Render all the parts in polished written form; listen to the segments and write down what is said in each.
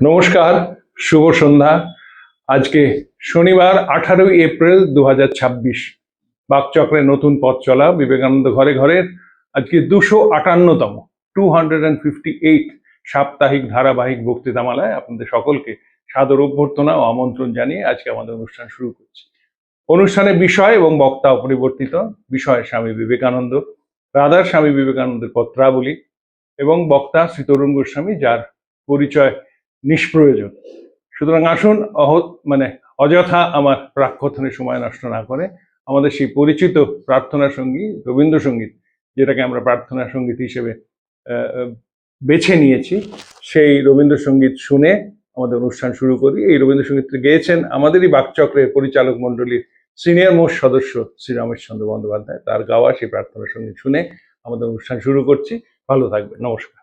নমস্কার, শুভ সন্ধ্যা। আজকে শনিবার 18ই এপ্রিল 2026। বাকচক্রের নতুন পথ চলা বিবেকানন্দ ঘরে ঘরের আজকে 258তম 258 সাপ্তাহিক ধারাবাহিক বক্তৃতামালায় আপনাদের সকলকে সাদর অভ্যর্থনা ও আমন্ত্রণ জানিয়ে আজকে আমাদের অনুষ্ঠান শুরু করছি। অনুষ্ঠানের বিষয় এবং বক্তা অপরিবর্তিত। বিষয় স্বামী বিবেকানন্দ, রাধার স্বামী বিবেকানন্দের পত্রাবলী এবং বক্তা শ্রী তরুণ গোস্বামী, যার পরিচয় নিষ্প্রয়োজন। সুতরাং আসুন অযথা আমার প্রাককথনের সময় নষ্ট না করে আমাদের সেই পরিচিত প্রার্থনা সঙ্গীত, রবীন্দ্রসঙ্গীত, যেটাকে আমরা প্রার্থনা সঙ্গীত হিসেবে বেছে নিয়েছি, সেই রবীন্দ্রসঙ্গীত শুনে আমাদের অনুষ্ঠান শুরু করি। এই রবীন্দ্রসঙ্গীতটি গেয়েছেন আমাদেরই বাকচক্রের পরিচালক মণ্ডলীর সিনিয়র মোস্ট সদস্য শ্রী রমেশচন্দ্র বন্দ্যোপাধ্যায়। তার গাওয়া সেই প্রার্থনা সঙ্গীত শুনে আমাদের অনুষ্ঠান শুরু করছি। ভালো থাকবে, নমস্কার।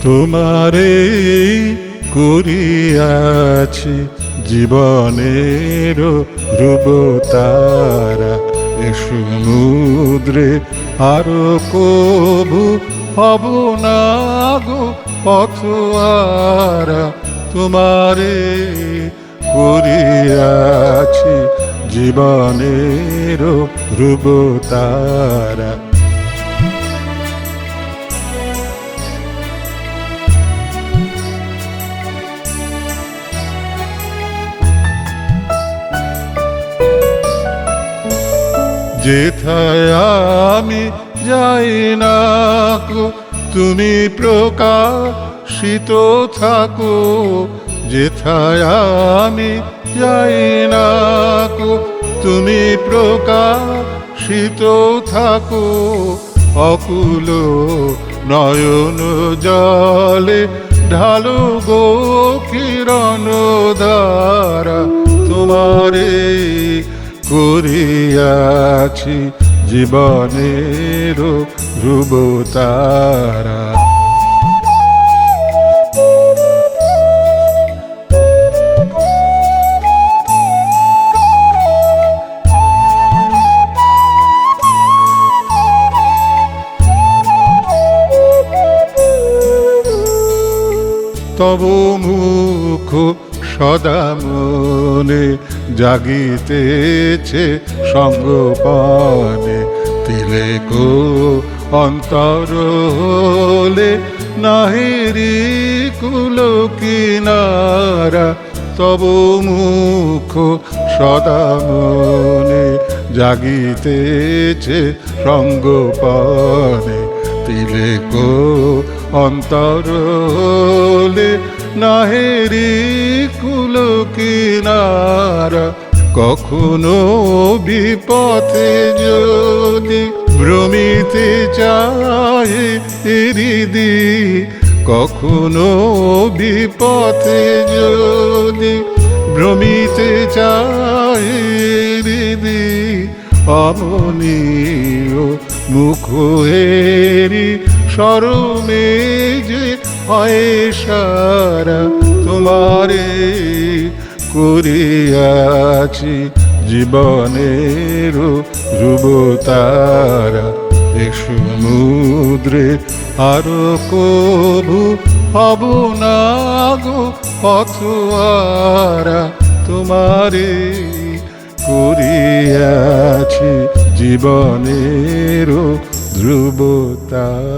তোমারে করিয়াছি জীবনের ধ্রুবতারা, এ সমুদ্রে আরো কবু হব না গো পথহারা। তোমারে করিয়াছি জীবনের ধ্রুবতারা। যেথায় আমি যাই না গো তুমি প্রকাশিত থাকো, যেথায় আমি যাই না গো তুমি প্রকাশিত থাকো। অকুল নয়ন জলে ঢালো গো কিরণ ধারা। তোমারে করিয়াছি জীবনের ধ্রুবতারা। তব মুখ সদা মনে জাগিতেছে সঙ্গপানে, তিলেকো অন্তর হলে নাহিরি কুল কিনারা। তব মুখ সদা মনে জাগিতেছে সঙ্গপানে, তিলেকো অন্তর হলে নাহেরি কুল কিনারা। কখনো বিপথে যদি ভ্রমিতে চাহে হৃদি, কখনো বিপথে যদি ভ্রমিতে চাহে হৃদি, অমনীয় মুখ হেরি শরমে যে হয় সারা। তোমারে করিয়াছি জীবনের ধ্রুবতারা, এ সমুদ্রে আরো কবু হব না গো পথহারা। তোমারে করিয়াছি জীবনের ধ্রুবতারা।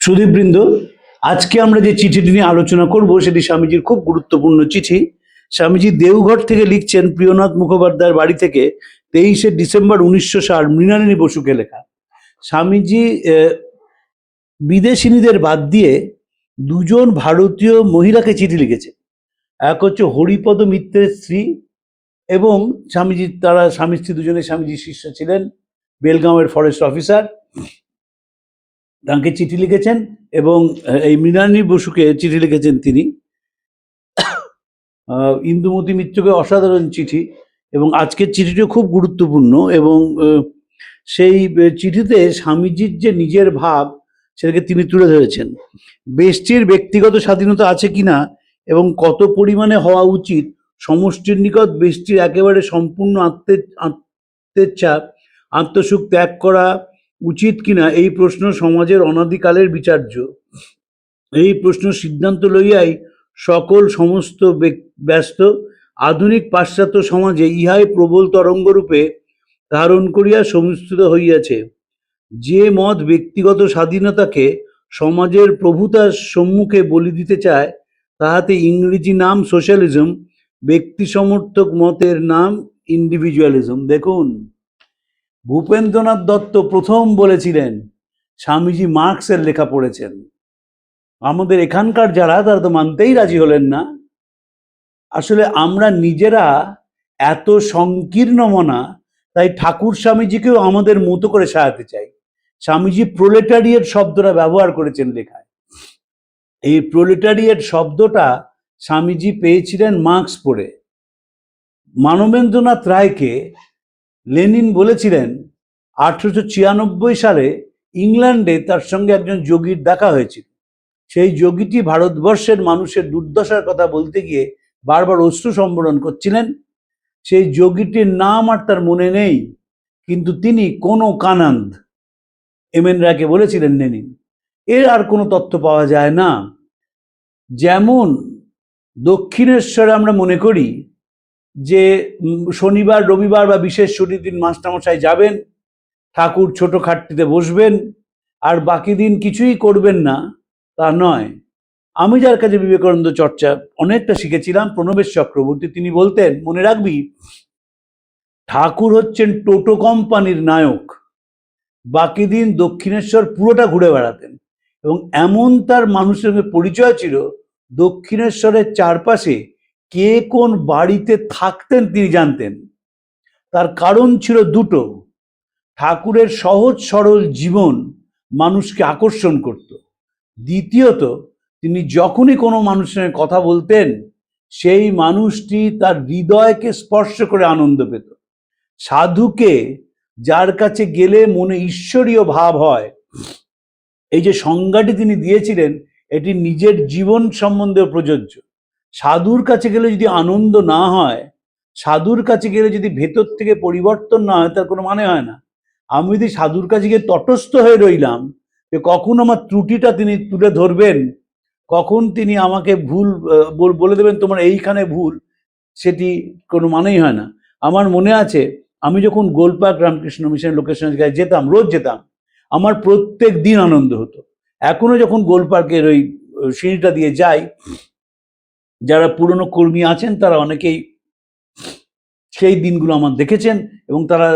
সুধীবৃন্দ, আজকে আমরা যে চিঠিটি নিয়ে আলোচনা করব সেটি স্বামীজির খুব গুরুত্বপূর্ণ চিঠি। স্বামীজি দেওঘর থেকে লিখছেন, প্রিয়নাথ মুখোপাধ্যায়ের বাড়ি থেকে, 23শে ডিসেম্বর 1960, মৃণালিনী বসুকে লেখা। স্বামীজি বিদেশিনীদের বাদ দিয়ে দুজন ভারতীয় মহিলাকে চিঠি লিখেছেন। এক হচ্ছে হরিপদ মিত্রের স্ত্রী, এবং স্বামীজি, তারা স্বামী স্ত্রী দুজনে স্বামীজির শিষ্য ছিলেন, বেলগাঁওয়ের ফরেস্ট অফিসার। তাকে চিঠি লিখেছেন এবং এই মৃণালিনী বসুকে চিঠি লিখেছেন তিনি। ইন্দুমতি মিত্রকে অসাধারণ চিঠি, এবং আজকের চিঠিটিও খুব গুরুত্বপূর্ণ। এবং সেই চিঠিতে স্বামীজির যে নিজের ভাব সেটাকে তিনি তুলে ধরেছেন। ব্যক্তির ব্যক্তিগত স্বাধীনতা আছে কিনা এবং কত পরিমাণে হওয়া উচিত, সমষ্টির নিকট ব্যক্তির একেবারে সম্পূর্ণ আত্মেচ্ছা আত্মসুখ ত্যাগ করা উচিত কিনা, এই প্রশ্ন সমাজের অনাদিকালের বিচার্য। এই প্রশ্ন সিদ্ধান্ত লইয়াই সকল সমস্ত ব্যস্ত। আধুনিক পাশ্চাত্য সমাজে ইহাই প্রবল তরঙ্গরূপে ধারণ করিয়া সমস্ত হইয়াছে। যে মত ব্যক্তিগত স্বাধীনতাকে সমাজের প্রভুতার সম্মুখে বলি দিতে চায়, তাহাতে ইংরেজি নাম সোশ্যালিজম, ব্যক্তি সমর্থক মতের নাম ইন্ডিভিজুয়ালিজম। দেখুন, ভূপেন্দ্রনাথ দত্ত প্রথম বলেছিলেন, স্বামীজি মার্কসের লেখা পড়েছেন। আমাদের এখানকার যারা, তারা তো মানতেই রাজি হলেন না। আসলে আমরা নিজেরা এত সংকীর্ণ মনা, তাই ঠাকুর স্বামীজিকেও আমাদের মতো করে সাজাতে চাই। স্বামীজি প্রোলেটারিয়েট শব্দটা ব্যবহার করেছেন লেখায়। এই প্রোলেটারিয়েট শব্দটা স্বামীজি পেয়েছিলেন মার্কস পড়ে। মানবেন্দ্রনাথ রায়কে লেনিন বলেছিলেন 1896 সালে ইংল্যান্ডে তার সঙ্গে একজন যোগীর দেখা হয়েছিল। সেই যোগীটি ভারতবর্ষের মানুষের দুর্দশার কথা বলতে গিয়ে বারবার অশ্রু সম্বরণ করছিলেন। সেই যোগীটির নাম আর তার মনে নেই, কিন্তু তিনি কোনো কানন্দ এম.এন. রায়কে বলেছিলেন লেনিন। এর আর কোনো তথ্য পাওয়া যায় না। যেমন দক্ষিণেশ্বরে আমরা মনে করি যে শনিবার রবিবার বা বিশেষ ছুটির দিন মাস্টারমশাই যাবেন, ঠাকুর ছোট খাটটিতে বসবেন, আর বাকি দিন কিছুই করবেন না, তা নয়। আমি যার কাছে বিবেকানন্দ চর্চা অনেকটা শিখেছিলাম, প্রণবেশ চক্রবর্তী, তিনি বলতেন, মনে রাখবি, ঠাকুর হচ্ছেন টোটো কোম্পানির নায়ক, বাকি দিন দক্ষিণেশ্বর পুরোটা ঘুরে বেড়াতেন। এবং এমন তার মানুষের সঙ্গে পরিচয় ছিল, দক্ষিণেশ্বরের চারপাশে কে কোন বাড়িতে থাকতেন তিনি জানতেন। তার কারণ ছিল দুটো: ঠাকুরের সহজ সরল জীবন মানুষকে আকর্ষণ করত, দ্বিতীয়ত তিনি যখনই কোনো মানুষের সঙ্গে কথা বলতেন, সেই মানুষটি তার হৃদয়কে স্পর্শ করে আনন্দ পেত। সাধুকে যার কাছে গেলে মনে ঈশ্বরীয় ভাব হয়, এই যে সংজ্ঞাটি তিনি দিয়েছিলেন, এটি নিজের জীবন সম্বন্ধেও প্রযোজ্য। সাধুর কাছে গেলে যদি আনন্দ না হয়, সাধুর কাছে গেলে যদি ভেতর থেকে পরিবর্তন না হয়, তার কোনো মানে হয় না। আমি যদি সাধুর কাছে গিয়ে তটস্থ হয়ে রইলাম, যে কখন আমার ত্রুটিটা তিনি তুলে ধরবেন, কখন তিনি আমাকে ভুল বলে দেবেন, তোমার এইখানে ভুল, সেটি কোনো মানেই হয় না। আমার মনে আছে, আমি যখন গোলপাক রামকৃষ্ণ মিশন লোকেশনের কাছে যেতাম, রোজ যেতাম, আমার প্রত্যেক দিন আনন্দ হতো। এখনো যখন গোলপার্কের ওই সিঁড়িটা দিয়ে যাই, যারা পুরনো কর্মী আছেন তারা অনেকেই সেই দিনগুলো আমার দেখেছেন। এবং তারা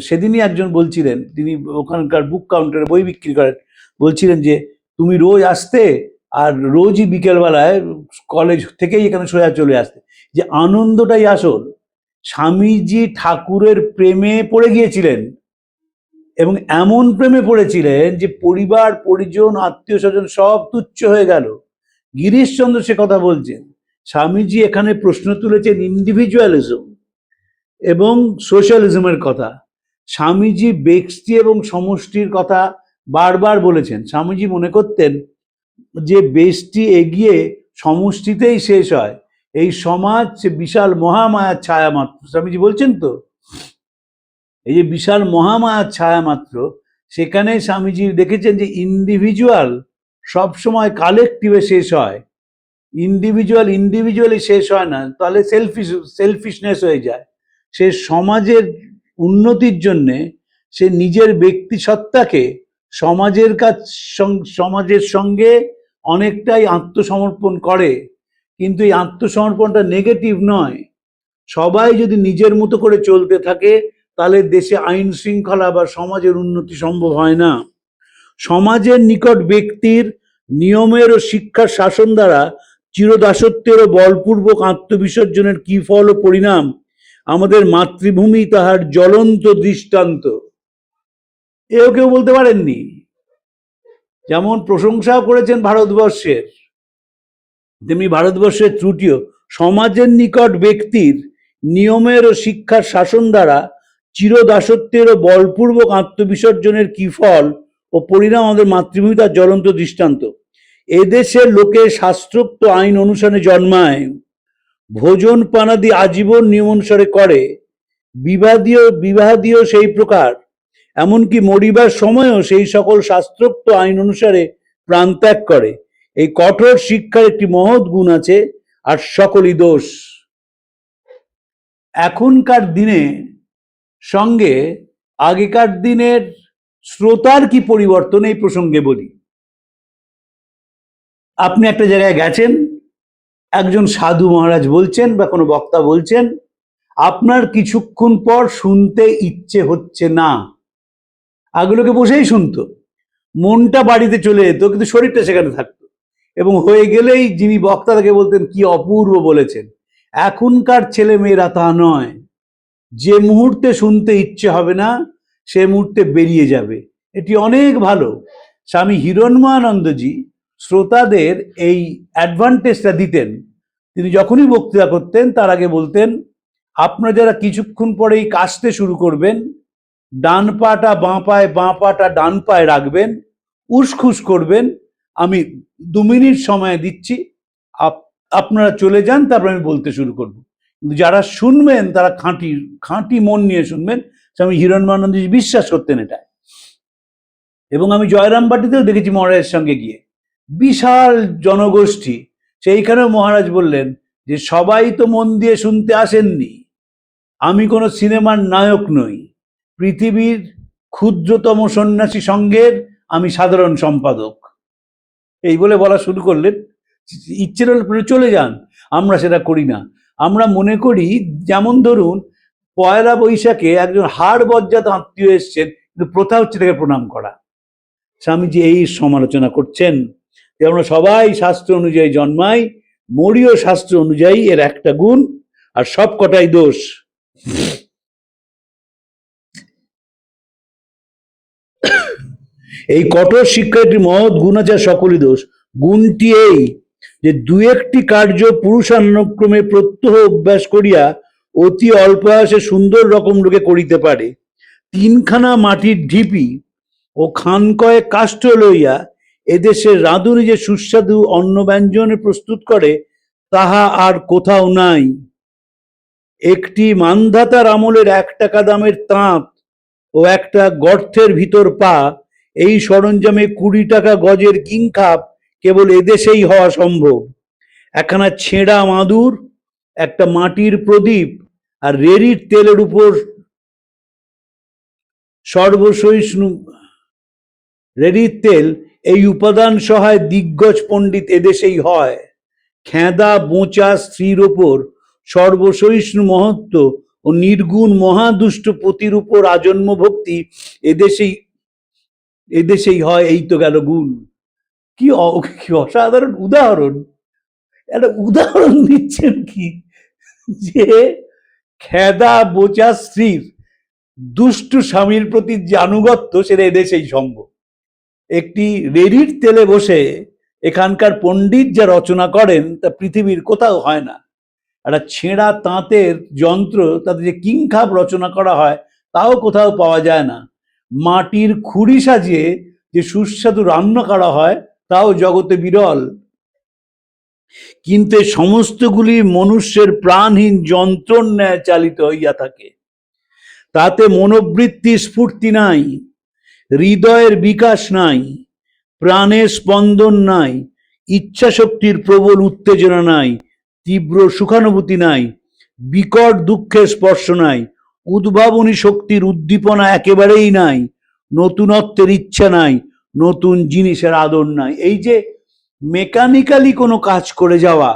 সেদিনই একজন বলছিলেন, তিনি ওখানকার বুক কাউন্টারে বই বিক্রি করেন, বলছিলেন যে তুমি রোজ আসতে, আর রোজই বিকেলবেলায় কলেজ থেকেই এখানে সোজা চলে আসতে, যে আনন্দটাই আসল। স্বামীজি ঠাকুরের প্রেমে পড়ে গিয়েছিলেন, এবং এমন প্রেমে পড়েছিলেন যে পরিবার পরিজন আত্মীয় স্বজন সব তুচ্ছ হয়ে গেল। গিরিশচন্দ্র সে কথা বলছেন। স্বামীজি এখানে প্রশ্ন তুলেছেন ইন্ডিভিজুয়ালিজম এবং সোশ্যালিজমের কথা। স্বামীজি ব্যক্তি এবং সমষ্টির কথা বারবার বলেছেন। স্বামীজি মনে করতেন যে ব্যষ্টি এগিয়ে সমষ্টিতেই শেষ হয়, এই সমাজ বিশাল মহামায়ার ছায়া মাত্র। স্বামীজি বলছেন তো, এই যে বিশাল মহামায়ার ছায়া মাত্র, সেখানে স্বামীজি দেখেছেন যে ইন্ডিভিজুয়াল সবসময় কালেকটিভে শেষ হয়। ইন্ডিভিজুয়ালি শেষ হয় না, তাহলে সেলফিশনেস হয়ে যায়। সে সমাজের উন্নতির জন্যে সে নিজের ব্যক্তি সত্তাকে সমাজের সঙ্গে অনেকটাই আত্মসমর্পণ করে। কিন্তু এই আত্মসমর্পণটা নেগেটিভ নয়। সবাই যদি নিজের মতো করে চলতে থাকে, তাহলে দেশে আইন শৃঙ্খলা বা সমাজের উন্নতি সম্ভব হয় না। সমাজের নিকট ব্যক্তির নিয়মের ও শিক্ষার শাসন দ্বারা চিরদাসত্বের ও বলপূর্বক আত্মবিসর্জনের কি ফল ও পরিণাম, আমাদের মাতৃভূমি তাহার জ্বলন্ত দৃষ্টান্ত। এও কেউ বলতে পারেননি। যেমন প্রশংসাও করেছেন ভারতবর্ষের, তেমনি ভারতবর্ষের ত্রুটিও। সমাজের নিকট ব্যক্তির নিয়মের ও শিক্ষার শাসন দ্বারা চিরদাসত্বের ও বলপূর্বক আত্মবিসর্জনের কি ফল ও পরিণাম আমাদের মাতৃভূমি তার জ্বলন্ত দৃষ্টান্ত। এদেশের লোকে শাস্ত্রোক্ত আইন অনুসারে জন্মায়, ভোজন পানাদি আজীবন নিয়ম অনুসারে করে, বিবাহাদিও সেই প্রকার, এমনকি মরিবার সময়ও সেই সকল শাস্ত্রোক্ত আইন অনুসারে প্রাণ ত্যাগ করে। এই কঠোর শিক্ষার একটি মহৎ গুণ আছে, আর সকলই দোষ। এখনকার দিনে সঙ্গে আগেকার দিনের শ্রোতার কি পরিবর্তন, এই প্রসঙ্গে বলি। আপনি একটা জায়গায় গেছেন, একজন সাধু মহারাজ বলছেন বা কোনো বক্তা বলছেন, আপনার কিছুক্ষণ পর শুনতে ইচ্ছে হচ্ছে না। আগগুলোকে বসেই শুনতো, মনটা বাড়িতে চলে যেত, কিন্তু শরীরটা সেখানে থাকতো, এবং হয়ে গেলেই যিনি বক্তা তাকে বলতেন কি অপূর্ব বলেছেন। এখনকার ছেলে মেয়েরা তা নয়, যে মুহূর্তে শুনতে ইচ্ছে হবে না সে মুহূর্তে বেরিয়ে যাবে। এটি অনেক ভালো। স্বামী হিরণ্ময়ানন্দজি শ্রোতাদের এই অ্যাডভান্টেজটা দিতেন। তিনি যখনই বক্তৃতা করতেন তার আগে বলতেন, আপনারা যারা কিছুক্ষণ পরেই কাশতে শুরু করবেন, ডান পাটা বাঁ পায়ে, বাঁ পাটা ডান পায়ে রাখবেন, উসখুস করবেন, আমি 2 মিনিট সময় দিচ্ছি, আপনারা চলে যান, তারপর আমি বলতে শুরু করব। কিন্তু যারা শুনবেন তারা খাঁটি খাঁটি মন নিয়ে শুনবেন। স্বামী হিরণ্ময়ানন্দজি বিশ্বাস করতেন এটা। এবং আমি জয়রামবাটিতেও দেখেছি মহারাজের সঙ্গে গিয়ে, বিশাল জনগোষ্ঠী, সেইখানেও মহারাজ বললেন যে সবাই তো মন দিয়ে শুনতে আসেননি, আমি কোনো সিনেমার নায়ক নই, পৃথিবীর ক্ষুদ্রতম সন্ন্যাসী সংঘের আমি সাধারণ সম্পাদক। এই বলে বলা শুরু করলেন। ইচ্ছে হলে চলে যান, আমরা সেটা করি না। আমরা মনে করি, যেমন ধরুন 1 বৈশাখে একজন হাড় বজ্জাত আত্মীয় এসছেন, কিন্তু প্রথা হচ্ছে তাকে প্রণাম করা। স্বামীজি এই সমালোচনা করছেন যে আমরা সবাই শাস্ত্র অনুযায়ী জন্মাই, মরিও শাস্ত্র অনুযায়ী, এর একটা গুণ, আর সব কটাই দোষ। এই কঠোর শিক্ষা একটি মহৎ গুণ আছে, সকলই দোষ। গুণটি এই যে 2-1টি কার্য পুরুষানুক্রমে প্রত্যহ অভ্যাস করিয়া অতি অল্প আয়াসে সুন্দর রকম লোকে করিতে পারে। 3খানা মাটির ঢিপি ও খানকয়ে কাষ্ঠ লইয়া এদেশের রাঁধুনি যে সুস্বাদু অন্ন ব্যঞ্জন প্রস্তুত করে, তাহা আর কোথাও নাই। একটি মান্ধাতার আমলের 1 টাকা দামের তাঁত ও একটা গর্তের ভিতর পা, এই সরঞ্জামে 20 টাকা গজের কিংখাপ কেবল এদেশেই হওয়া সম্ভব। একখানা ছেঁড়া মাদুর, একটা মাটির প্রদীপ, আর রেড়ির তেলের উপর সর্বসহিষ্ণু রেড়ির তেল, এই উপাদান সহায় দিগ্গজ পণ্ডিত এদেশেই হয়। খেঁদা বোঁচা স্ত্রীর ওপর সর্বসহিষ্ণু মহত্ব ও নির্গুণ মহাদুষ্ট পতির উপর আজন্ম ভক্তি এদেশেই হয়। এই তো গেল গুণ। কি অসাধারণ উদাহরণ! একটা উদাহরণ দিচ্ছেন কি, যে খেদা বোচা স্ত্রীর দুষ্টু স্বামীর প্রতি যে আনুগত্য, সেটা এদেশেই সম্ভব। একটি রেড়ির তেলে বসে এখানকার পণ্ডিত যা রচনা করেন তা পৃথিবীর কোথাও হয় না। একটা ছেঁড়া তাঁতের যন্ত্র, তাতে যে কিংখাপ রচনা করা হয়, তাও কোথাও পাওয়া যায় না। মাটির খুঁড়ি সাজিয়ে যে সুস্বাদু রান্না করা হয়, তাও জগতে বিরল। কিন্তু সমস্তগুলি মনুষ্যের প্রাণহীন যন্ত্রর ন্যায় চালিত হইয়া থাকে। তাতে মনোবৃত্তি স্ফূর্তি নাই, হৃদয়ের বিকাশ নাই, প্রাণের স্পন্দন নাই, ইচ্ছা শক্তির প্রবল উত্তেজনা নাই, তীব্র সুখানুভূতি নাই, বিকট দুঃখের স্পর্শ নাই, উদ্ভাবনী শক্তির উদ্দীপনা একেবারেই নাই, নতুনত্বের ইচ্ছা নাই, নতুন জিনিসের আদর নাই। এই যে মেকানিক্যালি কোনো কাজ করে যাওয়া,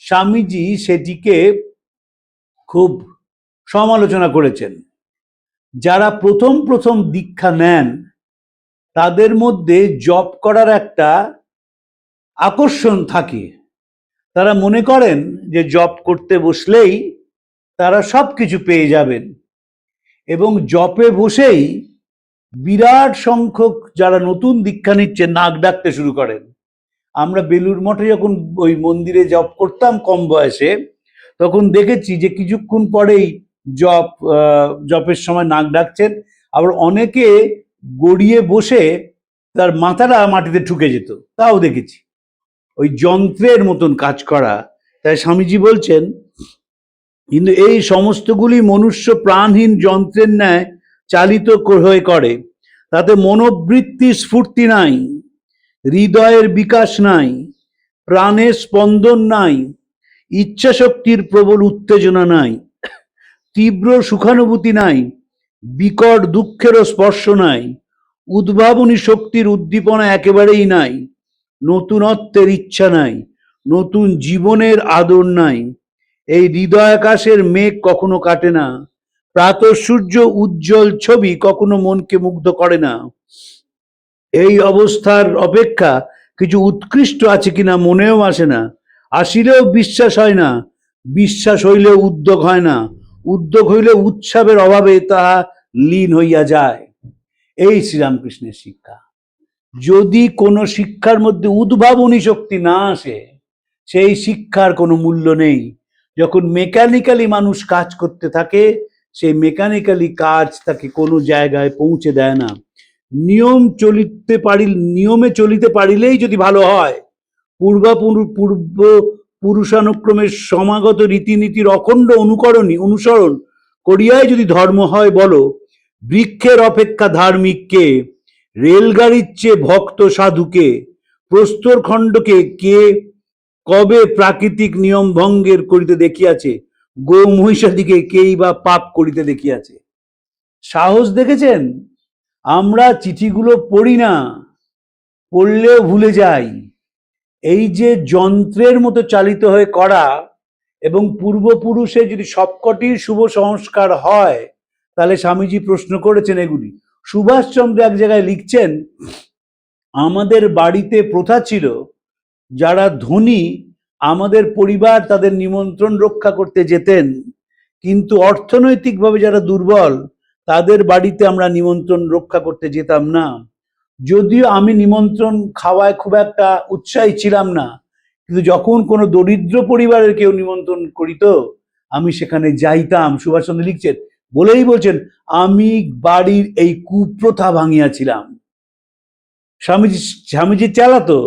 স্বামীজি সেটিকে খুব সমালোচনা করেছেন। যারা প্রথম প্রথম দীক্ষা নেন, তাদের মধ্যে জপ করার একটা আকর্ষণ থাকে। তারা মনে করেন যে জপ করতে বসলেই তারা সব কিছু পেয়ে যাবেন, এবং জপে বসেই বিরাট সংখ্যক যারা নতুন দীক্ষা নিচ্ছেন নাক ডাকতে শুরু করেন। আমরা বেলুড় মঠে যখন ওই মন্দিরে জপ করতাম কম বয়সে, তখন দেখেছি যে কিছুক্ষণ পরেই জপের সময় নাক ডাকছেন, আবার অনেকে গড়িয়ে বসে তার মাথাটা মাটিতে ঠুকে যেত, তাও দেখেছি। ওই যন্ত্রের মতন কাজ করা। তাই স্বামীজি বলছেন, কিন্তু এই সমস্তগুলি মনুষ্য প্রাণহীন যন্ত্রের ন্যায় চালিত হয়ে করে। তাতে মনোবৃত্তি স্ফূর্তি নাই, হৃদয়ের বিকাশ নাই, প্রাণের স্পন্দন নাই, ইচ্ছাশক্তির প্রবল উত্তেজনা নাই, তীব্র সুখানুভূতি নাই, বিকট দুঃখেরও স্পর্শ নাই, উদ্ভাবনী শক্তির উদ্দীপনা একেবারেই নাই, নতুনত্বের ইচ্ছা নাই, নতুন জীবনের আদর নাই। এই হৃদয়াকাশের মেঘ কখনো কাটে না, প্রাতঃ সূর্য উজ্জ্বল ছবি কখনো মনকে মুগ্ধ করে না। এই অবস্থার অপেক্ষা কিছু উৎকৃষ্ট আছে কিনা মনেও আসে না। আসিলেও বিশ্বাস হয় না, বিশ্বাস হইলেও উদ্যোগ হয় না, উদ্যোগ হইলে উৎসবের অভাবে তাহা লীন হইয়া যায়। এই শ্রীরামকৃষ্ণের শিক্ষা। যদি কোনো শিক্ষার মধ্যে উদ্ভাবনী শক্তি না আসে, সেই শিক্ষার কোনো মূল্য নেই। যখন মেকানিক্যালি মানুষ কাজ করতে থাকে, সেই মেকানিক্যালি কাজ তাকে কোনো জায়গায় পৌঁছে দেয় না। নিয়মে চলিতে পারিলেই যদি ভালো হয়, পূর্ব পুরুষানুক্রমের সমাগত রীতিনীতির অখণ্ড অনুসরণ করিয়াই যদি ধর্ম হয় বলো, বৃক্ষের অপেক্ষা ধার্মিক কে, রেলগাড়ির চেয়ে ভক্ত সাধুকে, প্রস্তর খণ্ডকে কে কবে প্রাকৃতিক নিয়ম ভঙ্গের করিতে দেখিয়াছে, গো মহিষাদিকে কেই বা পাপ করিতে দেখিয়াছে। সাহস দেখেছেন? আমরা চিঠিগুলো পড়ি না, পড়লেও ভুলে যাই। এই যে যন্ত্রের মতো চালিত হয়ে করা, এবং পূর্বপুরুষে যদি সবকটির শুভ সংস্কার হয়, তাহলে স্বামীজি প্রশ্ন করেছেন এগুলি। সুভাষচন্দ্র এক জায়গায় লিখছেন, আমাদের বাড়িতে প্রথা ছিল, যারা ধনী আমাদের পরিবার তাদের নিমন্ত্রণ রক্ষা করতে যেতেন, কিন্তু অর্থনৈতিকভাবে যারা দুর্বল তাদের বাড়িতে আমরা নিমন্ত্রণ রক্ষা করতে যেতাম না। যদিও আমি নিমন্ত্রণ খাওয়ায় খুব একটা উৎসাহী ছিলাম না, কিন্তু যখন কোনো দরিদ্র পরিবারের কেউ নিমন্ত্রণ করিত, আমি সেখানে যাইতাম। সুভাষচন্দ্র লিখছেন, বলছেন, আমি বাড়ির এই কুপ্রথা ভাঙিয়াছিলাম। স্বামীজি চালাতো।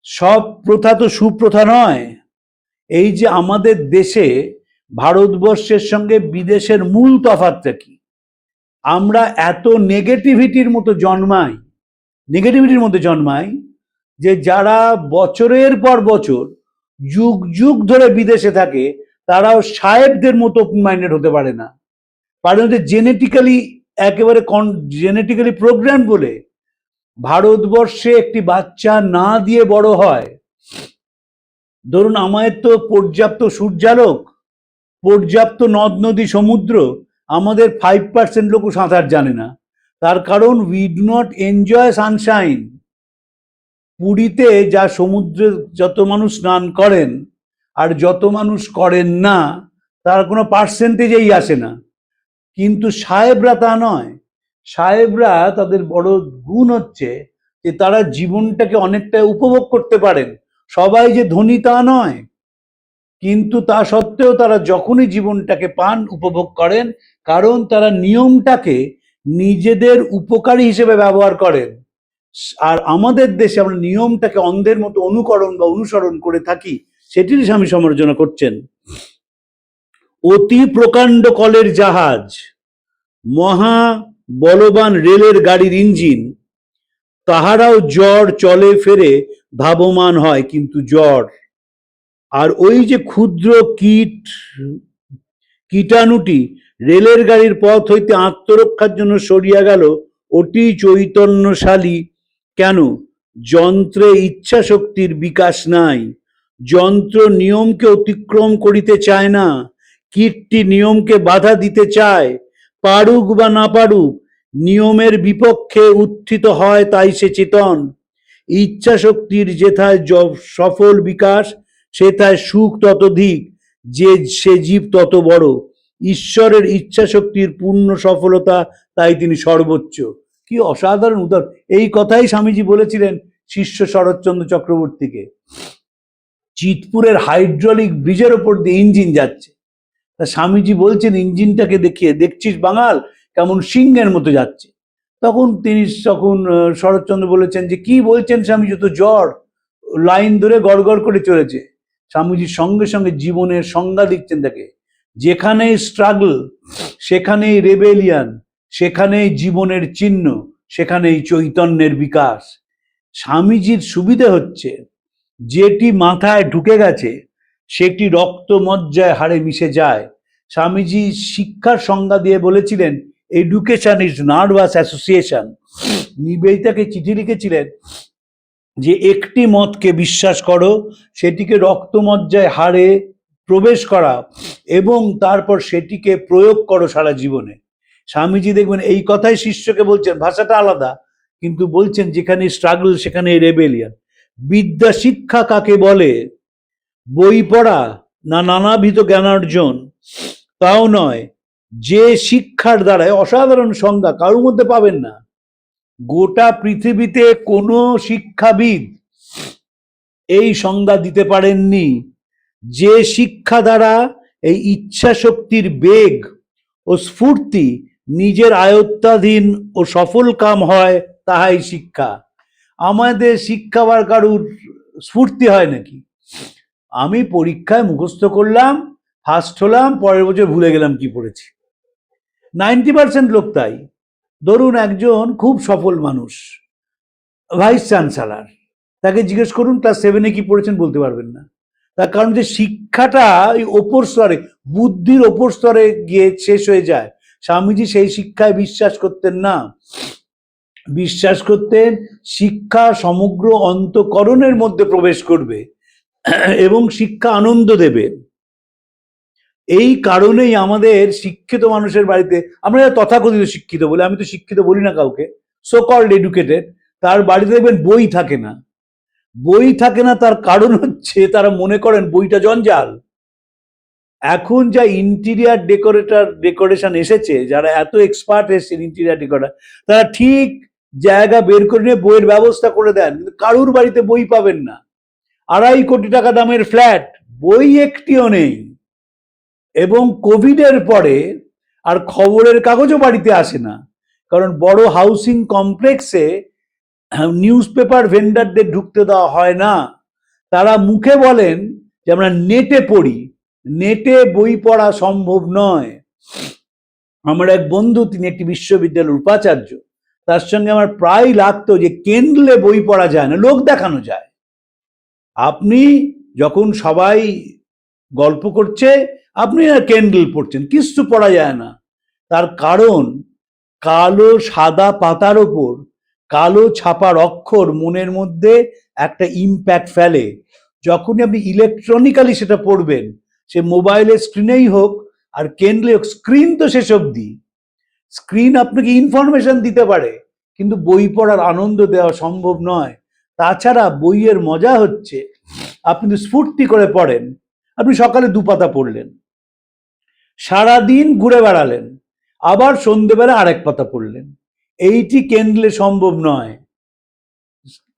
সব প্রথা তো সুপ্রথা নয়। এই যে আমাদের দেশে ভারতবর্ষের সঙ্গে বিদেশের মূল তফাৎটা কি? আমরা এত নেগেটিভিটির মতো জন্মাই যে যারা বছরের পর বছর যুগ যুগ ধরে বিদেশে থাকে, তারাও সাহেবদের মতো ওপেন মাইন্ডেড হতে পারে না। কারণ জেনেটিক্যালি প্রোগ্রাম বলে ভারতবর্ষে একটি বাচ্চা না দিয়ে বড় হয়। ধরুন, আমাদের তো পর্যাপ্ত সূর্যালোক, পর্যাপ্ত নদ নদী সমুদ্র, আমাদের 5% লোকও সাঁতার জানে না। তার কারণ we do not enjoy Sunshine. পুরীতে যা সমুদ্রে যত মানুষ স্নান করেন আর যত মানুষ করেন না, তার কোনো পার্সেন্টেজেই আসে না। কিন্তু সাহেবরা তা নয়। সাহেবরা তাদের বড় গুণ হচ্ছে যে তারা জীবনটাকে অনেকটা উপভোগ করতে পারেন। সবাই যে ধনী তা নয়, কিন্তু তা সত্ত্বেও তারা যখনই জীবনটাকে পান উপভোগ করেন, কারণ তারা নিয়মটাকে নিজেদের উপকারী হিসেবে ব্যবহার করেন। আর আমাদের দেশে আমরা নিয়মটাকে অন্ধের মতো অনুসরণ করে থাকি, সেটির স্বামী সমালোচনা করছেন। অতি প্রকাণ্ড কলের জাহাজ, মহা বলবান রেলের গাড়ির ইঞ্জিন, তাহারাও জ্বর চলে ফেরে ধাবমান হয়, কিন্তু জ্বর। আর ওই যে ক্ষুদ্র কীটাণুটি রেলের গাড়ির পথ হইতে আত্মরক্ষার জন্য সরিয়া গেল, ওটি চৈতন্যশালী কেন? যন্ত্রে ইচ্ছা শক্তির বিকাশ নাই। যন্ত্র নিয়মকে অতিক্রম করিতে চায় না, কীটটি নিয়মকে বাধা দিতে চায়। পারুক বা না পারুক, নিয়মের বিপক্ষে উত্থিত হয়, তাই সে চেতন। ইচ্ছা শক্তির যেথায় সফল বিকাশ, সেথায় সুখ ততোধিক, যে সে জীব তত বড়। ঈশ্বরের ইচ্ছা শক্তির পূর্ণ সফলতা, তাই তিনি সর্বোচ্চ। কি অসাধারণ উদাহরণ! এই কথাই স্বামীজি বলেছিলেন শিষ্য শরৎচন্দ্র চক্রবর্তীকে। চিতপুরের হাইড্রোলিক ব্রিজের ওপর দিয়ে ইঞ্জিন যাচ্ছে, তা স্বামীজি বলছেন ইঞ্জিনটাকে দেখিয়ে, দেখছিস বাঙাল কেমন সিংহের মতো যাচ্ছে। তখন শরৎচন্দ্র বলেছেন যে কি বলছেন স্বামীজি, তো জ্বর, লাইন ধরে গড়গড় করে চলেছে। স্বামীজির সঙ্গে সঙ্গে জীবনের সংজ্ঞা দিচ্ছেন তাকে, যেখানেই স্ট্রাগল সেখানেই রেবেলিয়ান, সেখানেই জীবনের চিহ্ন, সেখানেই চৈতন্যের বিকাশ। স্বামীজির সুবিধে হচ্ছে যেটি মাথায় ঢুকে গেছে সেটি রক্ত মজ্জায় হাড়ে মিশে যায়। স্বামীজি শিক্ষার সংজ্ঞা দিয়ে বলেছিলেন এডুকেশন ইজ নার্ভাস অ্যাসোসিয়েশন। নিবেদিতাকে চিঠি লিখেছিলেন যে একটি মতকে বিশ্বাস করো, সেটিকে রক্তমজ্জায় হাড়ে প্রবেশ করা এবং তারপর সেটিকে প্রয়োগ করো সারা জীবনে। স্বামীজি দেখবেন এই কথাই শিষ্যকে বলছেন, ভাষাটা আলাদা কিন্তু বলছেন যেখানে স্ট্রাগল সেখানে রেবেলিয়ান। বিদ্যা শিক্ষা কাকে বলে? বই পড়া না নানাবিধ জ্ঞানার্জন? তাও নয়, যে শিক্ষার দ্বারায়, অসাধারণ সংজ্ঞা, কারোর মধ্যে পাবেন না। গোটা পৃথিবীতে কোনো শিক্ষাবিদ এই সংজ্ঞা দিতে পারেননি। যে শিক্ষা দ্বারা এই ইচ্ছা শক্তির বেগ ও স্ফূর্তি নিজের আয়ত্তাধীন ও সফল কাম হয়, তাহাই শিক্ষা। আমাদের শিক্ষা আবার কারুর স্ফূর্তি হয় নাকি? আমি পরীক্ষায় মুখস্থ করলাম, ফার্স্ট হলাম, পরের বছর ভুলে গেলাম কি পড়েছি। 90% লোক তাই। ধরুন একজন খুব সফল মানুষ, ভাইস চ্যান্সেলর, তাকে জিজ্ঞেস করুন ক্লাস 7-এ কি পড়েছেন, বলতে পারবেন না। তার কারণ যে শিক্ষাটা এই ওপর স্তরে, বুদ্ধির ওপর স্তরে গিয়ে শেষ হয়ে যায়। স্বামীজি সেই শিক্ষায় বিশ্বাস করতেন না। বিশ্বাস করতেন শিক্ষা সমগ্র অন্তঃকরণের মধ্যে প্রবেশ করবে এবং শিক্ষা আনন্দ দেবে। এই কারণেই আমাদের শিক্ষিত মানুষের বাড়িতে, আমরা তথাকথিত শিক্ষিত বলে, আমি তো শিক্ষিত বলি না কাউকে, সো কল্ড এডুকেটেড, তার বাড়িতে দেখবেন বই থাকে না। বই থাকে না তার কারণ হচ্ছে তারা মনে করেন বইটা জঞ্জাল। এখন যা ইন্টিরিয়ার ডেকোরেশন এসেছে, যারা এত এক্সপার্ট এসেছেন ইন্টিরিয়ার ডেকোরেটর, তারা ঠিক জায়গা বের করে নিয়ে বইয়ের ব্যবস্থা করে দেন, কিন্তু কারুর বাড়িতে বই পাবেন না। 2.5 কোটি টাকা দামের ফ্ল্যাট, বই একটিও নেই। এবং কোভিডের পরে আর খবরের কাগজও বাড়িতে আসে না, কারণ বড় হাউসিং কমপ্লেক্সে নিউজ পেপার ভেন্ডারদের ঢুকতে দেওয়া হয় না। তারা মুখে বলেন যে আমরা নেটে পড়ি, নেটে বই পড়া সম্ভব নয়। আমার এক বন্ধু, তিনি একটি বিশ্ববিদ্যালয়ের উপাচার্য, তার সঙ্গে আমার প্রায় লাগতো যে কেন্ডলে বই পড়া যায় না, লোক দেখানো যায়। আপনি যখন সবাই গল্প করছে, আপনি না কেন্ডল পড়ছেন, কিছু পড়া যায় না। তার কারণ কালো সাদা পাতার ওপর কালো ছাপার অক্ষর মনের মধ্যে একটা ইম্প্যাক্ট ফেলে। যখনই আপনি ইলেকট্রনিক্যালি সেটা পড়বেন, সে মোবাইলের স্ক্রিনেই হোক আর কেন্ডলে হোক, স্ক্রিন তো শেষ অবধি, স্ক্রিন আপনাকে ইনফরমেশন দিতে পারে, কিন্তু বই পড়ার আনন্দ দেওয়া সম্ভব নয়। তাছাড়া বইয়ের মজা হচ্ছে আপনি তো স্ফূর্তি করে পড়েন। আপনি সকালে 2 পাতা পড়লেন, সারাদিন ঘুরে বেড়ালেন, আবার সন্ধ্যেবেলা আরেক পাতা পড়লেন। এইটি কেন্ডলে সম্ভব নয়,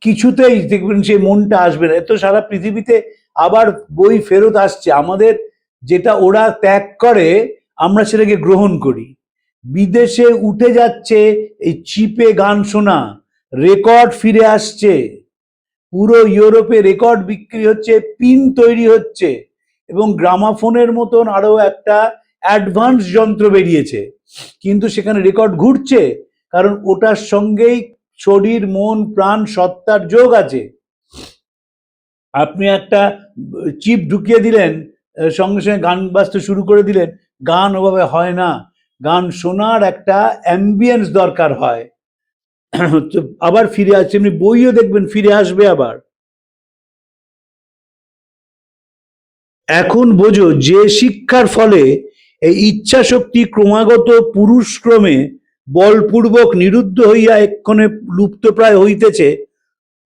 কিছুতেই দেখবেন সেই মনটা আসবে না। এত সারা পৃথিবীতে আবার বই ফেরত আসছে, আমাদের যেটা ওরা ত্যাগ করে আমরা সেটাকে গ্রহণ করি। বিদেশে উঠে যাচ্ছে এই চিপে গান শোনা, রেকর্ড ফিরে আসছে, পুরো ইউরোপে রেকর্ড বিক্রি হচ্ছে, পিন তৈরি হচ্ছে, এবং গ্রামাফোনের মতন আরো একটা অ্যাডভান্স যন্ত্র বেরিয়েছে, কিন্তু সেখানে রেকর্ড ঘুরছে, কারণ ওটার সঙ্গেই শরীর মন প্রাণ সত্তার যোগ আছে। আপনি একটা চিপ ঢুকিয়ে দিলেন, সঙ্গে সঙ্গে গান বাজতে শুরু করে দিলেন, গান ওভাবে হয় না। গান শোনার একটা অ্যাম্বিয়েন্স দরকার হয়। আবার ফিরে আসছে, এমনি বইও দেখবেন ফিরে আসবে আবার। এখন বোঝো যে শিক্ষার ফলে এই ইচ্ছা শক্তি ক্রমাগত পুরুষক্রমে বলপূর্বক নিরুদ্ধ হইয়া এক্ষণে লুপ্তপ্রায় হইতেছে,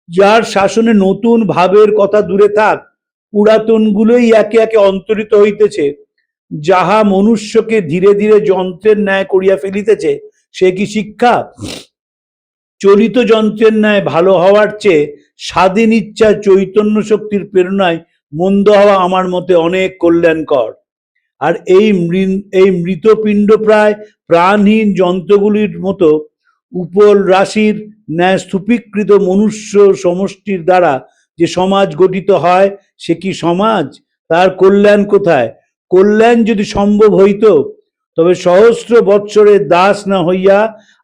যার শাসনে নতুন ভাবের কথা দূরে থাক, পুরাতনগুলোই একে একে অন্তরিত হইতেছে, যাহা মনুষ্যকে ধীরে ধীরে যন্ত্রের ন্যায় করিয়া ফেলিতেছে, সে কি শিক্ষা? চলিত যন্ত্রের ন্যায় ভালো হওয়ার চেয়ে স্বাধীন ইচ্ছা চৈতন্য শক্তির প্রেরণায় মন্দ হওয়া আমার মতে অনেক কল্যাণকর। আর এই মৃতপিণ্ড প্রায় প্রাণহীন যন্ত্রগুলির মতো উপল রাশির ন্যায় স্তূপীকৃত মনুষ্য সমষ্টির দ্বারা যে সমাজ গঠিত হয়, সে কি সমাজ? তার কল্যাণ কোথায়? কল্যাণ যদি সম্ভব হইত, তবে সহস্র বৎসরের দাস না হইয়া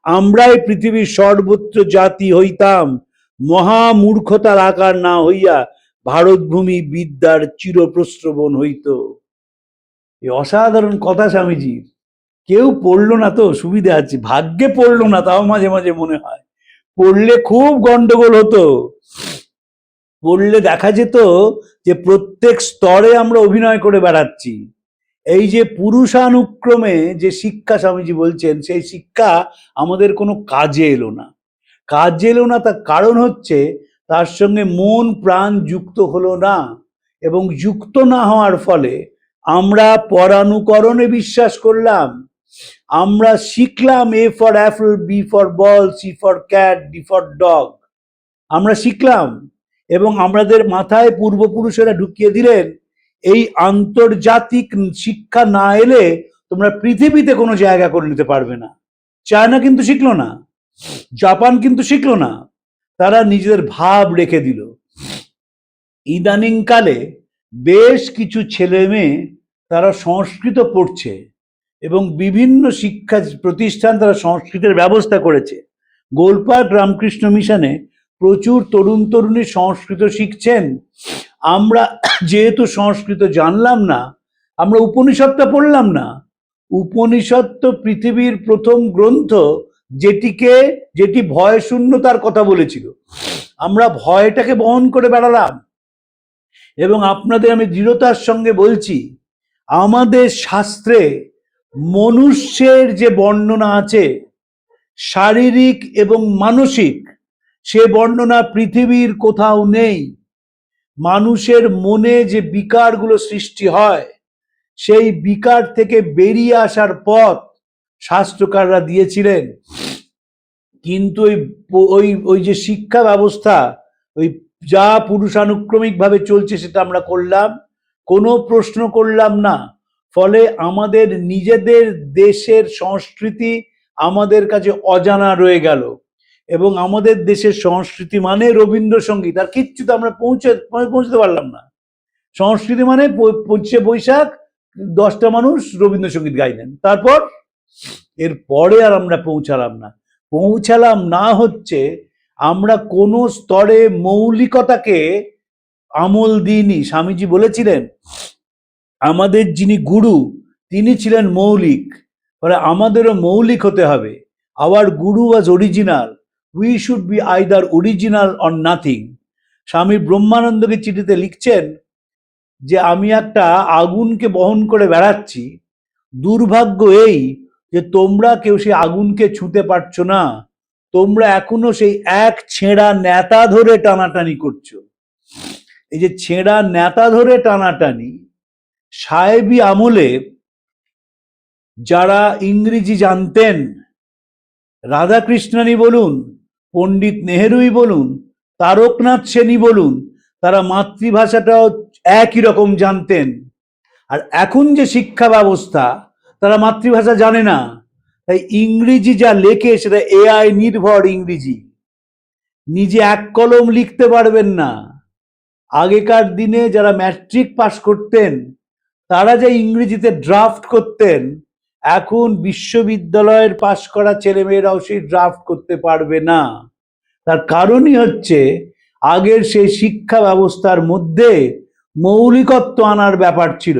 আমরাই পৃথিবীর সর্বত্র জাতি হইতাম, মহামূর্খতার আকার না হইয়া ভারতভূমি বিদ্যার চিরপ্রশ্রবণ হইত। এই অসাধারণ কথা স্বামীজির। কেউ পড়লো না তো সুবিধা আছে, ভাগ্যে পড়লো না, তাও মাঝে মাঝে মনে হয় পড়লে খুব গন্ডগোল হতো। পড়লে দেখা যেত যে প্রত্যেক স্তরে আমরা অভিনয় করে বেড়াচ্ছি। এই যে পুরুষানুক্রমে যে শিক্ষা স্বামীজি বলছেন, সেই শিক্ষা আমাদের কোনো কাজে এলো না। কাজে এলো না, তার কারণ হচ্ছে তার সঙ্গে মন প্রাণ যুক্ত হলো না, এবং যুক্ত না হওয়ার ফলে আমরা পরানুকরণে বিশ্বাস করলাম। আমরা শিখলাম A for apple, B for ball, C for cat, D for dog। আমরা শিখলাম, এবং আমাদের মাথায় পূর্বপুরুষেরা ঢুকিয়ে দিলেন, এই আন্তর্জাতিক শিক্ষা না এলে তোমরা পৃথিবীতে কোনো জায়গা করে নিতে পারবে না। চায়না কিন্তু শিখলো না, জাপান কিন্তু শিখলো না, তারা নিজেদের ভাব রেখে দিল। ইদানিং কালে বেশ কিছু ছেলে মেয়ে তারা সংস্কৃত পড়ছে, এবং বিভিন্ন শিক্ষা প্রতিষ্ঠান তারা সংস্কৃতের ব্যবস্থা করেছে। গোলপার্ক রামকৃষ্ণ মিশনে প্রচুর তরুণ তরুণী সংস্কৃত শিখছেন। আমরা যেহেতু সংস্কৃত জানলাম না, আমরা উপনিষদটা পড়লাম না। উপনিষদ তো পৃথিবীর প্রথম গ্রন্থ, যেটি ভয় শূন্যতার কথা বলেছিল। আমরা ভয়টাকে বহন করে বেড়ালাম। এবং আপনাদের আমি দৃঢ়তার সঙ্গে বলছি, আমাদের শাস্ত্রে মনুষ্যের যে বর্ণনা আছে, শারীরিক এবং মানসিক, সে বর্ণনা পৃথিবীর কোথাও নেই। মানুষের মনে যে বিকারগুলো সৃষ্টি হয়, সেই বিকার থেকে বেরিয়ে আসার পথ শাস্ত্রকাররা দিয়েছিলেন। কিন্তু ওই যে শিক্ষা ব্যবস্থা, ওই যা পুরুষানুক্রমিক ভাবে চলছে, সেটা আমরা করলাম, কোনো প্রশ্ন করলাম না। ফলে আমাদের নিজেদের দেশের সংস্কৃতি আমাদের কাছে অজানা রয়ে গেল। এবং আমাদের দেশের সংস্কৃতি মানে রবীন্দ্রসঙ্গীত, আর কিচ্ছু তো আমরা পৌঁছতে পারলাম না। সংস্কৃতি মানে 25শে বৈশাখ 10টা মানুষ রবীন্দ্রসঙ্গীত গাইলেন, তারপর এর পরে আর আমরা পৌঁছালাম না হচ্ছে আমরা কোনো স্তরে মৌলিকতাকে আমল দিইনি। স্বামীজি বলেছিলেন, আমাদের যিনি গুরু তিনি ছিলেন মৌলিক, ফলে আমাদেরও মৌলিক হতে হবে। Our guru was original, we should be either original or nothing. Swami ব্রহ্মানন্দকে চিঠিতে লিখছেন যে আমি একটা আগুনকে বহন করে বেড়াচ্ছি, দুর্ভাগ্য এই যে তোমরা কেউ সেই আগুনকে ছুঁতে পারছো না, তোমরা এখনো সেই এক ছেঁড়া নেতা ধরে টানাটানি করছো। এই যে ছেঁড়া নেতা ধরে টানাটানি, সাহেবী আমলে যারা ইংরেজি জানতেন, রাধাকৃষ্ণানী বলুন, পণ্ডিত নেহেরুই বলুন, তারকনাথ সেনী বলুন, তারা মাতৃভাষাটাও একই রকম জানতেন। আর এখন যে শিক্ষা ব্যবস্থা, তারা মাতৃভাষা জানে না, তাই ইংরেজি যা লেখে সেটা AI নির্ভর ইংরেজি, নিজে এক কলম লিখতে পারবেন না। আগেকার দিনে যারা ম্যাট্রিক পাস করতেন, তারা যে ইংরেজিতে ড্রাফট করতেন, এখন বিশ্ববিদ্যালয়ের পাশ করা ছেলেমেয়েরাও সেই ড্রাফট করতে পারবে না। তার কারণই হচ্ছে আগের সেই শিক্ষা ব্যবস্থার মধ্যে মৌলিকত্ব আনার ব্যাপার ছিল।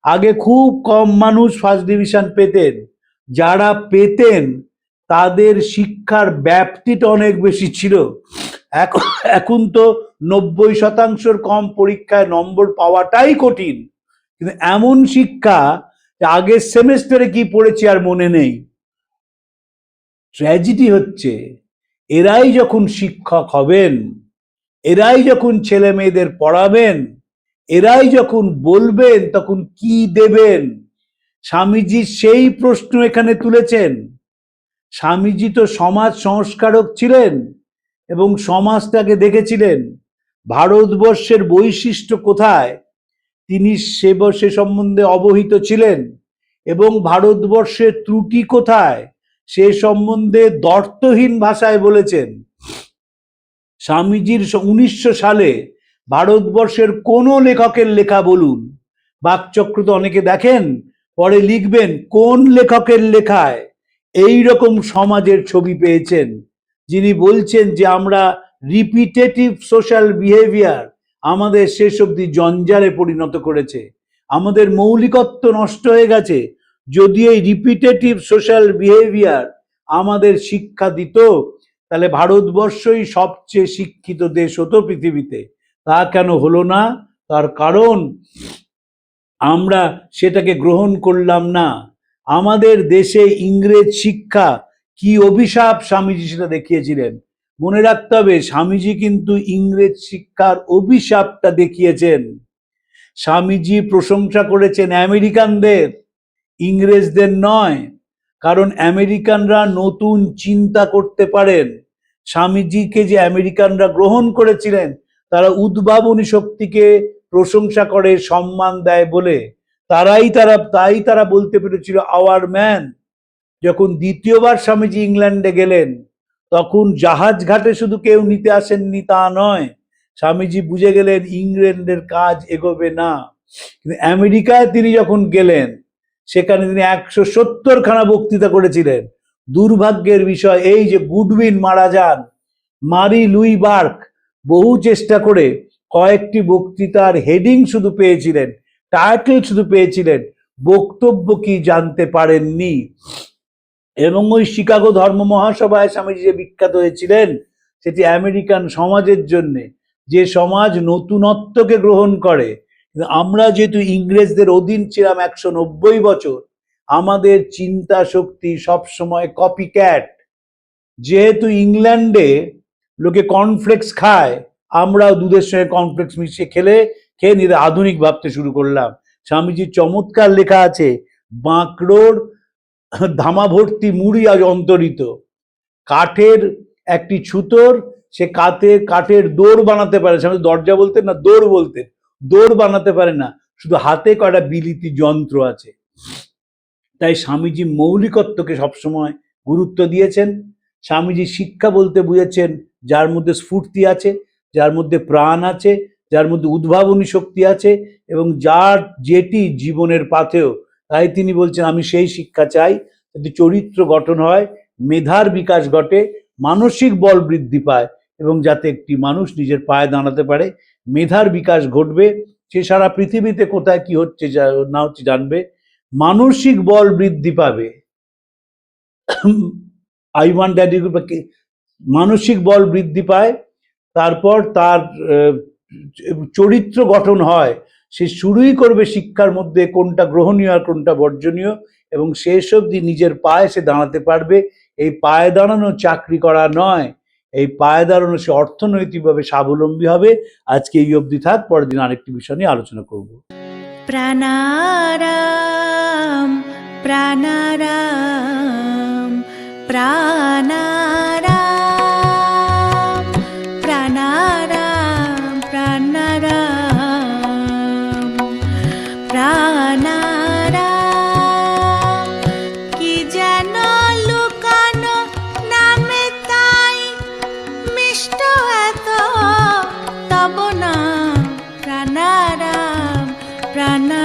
আগে খুব কম মানুষ ফার্স্ট ডিভিশন পেতেন, যারা পেতেন তাদের শিক্ষার ব্যাপ্তিটা অনেক বেশি ছিল। এখন তো 90% কম পরীক্ষায় নম্বর পাওয়াটাই কঠিন। কিন্তু এমন শিক্ষা, আগের সেমেস্টারে কি পড়েছি আর মনে নেই। ট্র্যাজেডি হচ্ছে, এরাই যখন শিক্ষক হবেন, এরাই যখন ছেলে মেয়েদের পড়াবেন, এরাই যখন বলবেন, তখন কি দেবেন? স্বামীজি সেই প্রশ্ন এখানে তুলেছেন। স্বামীজি তো সমাজ সংস্কারক ছিলেন এবং সমাজটাকে দেখেছিলেন ভারতবর্ষের বৈশিষ্ট্য কোথায় তিনি সে সম্বন্ধে অবহিত ছিলেন এবং ভারতবর্ষের ত্রুটি কোথায় সে সম্বন্ধে দ্বর্থহীন ভাষায় বলেছেন। স্বামীজির 1900 সালে ভারতবর্ষের কোন লেখকের লেখা বলুন, বাকচক্র তো অনেকে দেখেন, পরে লিখবেন কোন লেখকের লেখায় এই রকম সমাজের ছবি পেয়েছেন, যিনি বলছেন যে আমরা রিপিটেটিভ সোশ্যাল বিহেভিয়ার আমাদের শেষ অবধি জঞ্জালে পরিণত করেছে, আমাদের মৌলিকত্ব নষ্ট হয়ে গেছে। যদি এই রিপিটেটিভ সোশ্যাল বিহেভিয়ার আমাদের শিক্ষা দিত তাহলে ভারতবর্ষই সবচেয়ে শিক্ষিত দেশ হতো পৃথিবীতে। তা কেন হলো না? তার কারণ আমরা সেটাকে গ্রহণ করলাম না। আমাদের দেশে ইংরেজ শিক্ষা কি অভিশাপ স্বামীজি সেটা দেখিয়েছিলেন। মনে রাখতে হবে স্বামীজি কিন্তু ইংরেজ শিক্ষার অভিশাপটা দেখিয়েছেন। স্বামীজি প্রশংসা করেছেন আমেরিকানদের, ইংরেজদের নয়, কারণ আমেরিকানরা নতুন চিন্তা করতে পারেন। স্বামীজিকে যে আমেরিকানরা গ্রহণ করেছিলেন তারা উদ্ভাবনী শক্তিকে প্রশংসা করে, সম্মান দেয় বলে তাই তারা বলতে পেরেছিল আওয়ার ম্যান। যখন দ্বিতীয়বার স্বামীজি ইংল্যান্ডে গেলেন তখন জাহাজ ঘাটে শুধু কেউ নিতে আসেননি তা নয়, স্বামীজি বুঝে গেলেন ইংল্যান্ডের কাজ এগোবে না। কিন্তু আমেরিকায় তিনি যখন গেলেন সেখানে তিনি 170খানা বক্তৃতা করেছিলেন। দুর্ভাগ্যের বিষয় এই যে গুডউইন মারা যান, মারি লুই বার্ক বহু চেষ্টা করে কয়েকটি বক্তৃতার হেডিং শুধু পেয়েছিলেন, টাইটেল শুধু পেয়েছিলেন, বক্তব্য কি জানতে পারেননি। এবং ওই শিকাগো ধর্ম মহাসভায় স্বামীজি যে বিখ্যাত হয়েছিলেন সেটি আমেরিকান সমাজের জন্যে, যে সমাজ নতুনত্বকে গ্রহণ করে। আমরা যেহেতু ইংরেজদের অধীন ছিলাম 190 বছর, আমাদের চিন্তা শক্তি সবসময় কপি ক্যাট। যেহেতু ইংল্যান্ডে লোকে কর্নফ্লেক্স খায়, আমরাও দুধের সঙ্গে কর্নফ্লেক্স মিশিয়ে খেয়ে নিয়ে আধুনিক ভাবতে শুরু করলাম। স্বামীজির চমৎকার লেখা আছে, বাঁকড়োর ধামা ভর্তি মুড়ি আজ অন্তরিত। কাঠের একটি ছুতোর সে কাঠের দৌড় বানাতে পারে, স্বামী দরজা বলতেন না দৌড় বলতেন, দৌড় বানাতে পারে না, শুধু হাতে কয়টা বিলিতি যন্ত্র আছে। তাই স্বামীজি মৌলিকত্বকে সবসময় গুরুত্ব দিয়েছেন। স্বামীজি শিক্ষা বলতে বুঝেছেন যার মধ্যে স্ফূর্তি আছে, যার মধ্যে প্রাণ আছে, যার মধ্যে উদ্ভাবনী শক্তি আছে এবং যার যেটি জীবনের পাথেয়। তাই তিনি বলছেন আমি সেই শিক্ষা চাই যাতে চরিত্র গঠন হয়, মেধার বিকাশ ঘটে, মানসিক বল বৃদ্ধি পায় এবং যাতে একটি মানুষ নিজের পায়ে দাঁড়াতে পারে। মেধার বিকাশ ঘটবে, সে সারা পৃথিবীতে কোথায় কি হচ্ছে না হচ্ছে জানবে, মানসিক বল বৃদ্ধি পাবে। মানসিক বল বৃদ্ধি পায়, তারপর তার চরিত্র গঠন হয়। সে শুরুই করবে শিক্ষার মধ্যে কোনটা গ্রহণীয় আর কোনটা বর্জনীয়, এবং শেষ অবধি নিজের পায়ে সে দাঁড়াতে পারবে। এই পায়ে দাঁড়ানো চাকরি করা নয়, এই পায়ে দাঁড়ানো সে অর্থনৈতিকভাবে স্বাবলম্বী হবে। আজকে এই অবধি থাক, পরের দিন আরেকটি বিষয় নিয়ে আলোচনা করব। প্রাণারাম প্রাণারাম প্রাণারাম প্রাণারাম প্রাণারাম প্রাণারাম কি যেন লুকানো নামে তাই মিষ্ট এত তব না প্রাণারাম প্রাণারাম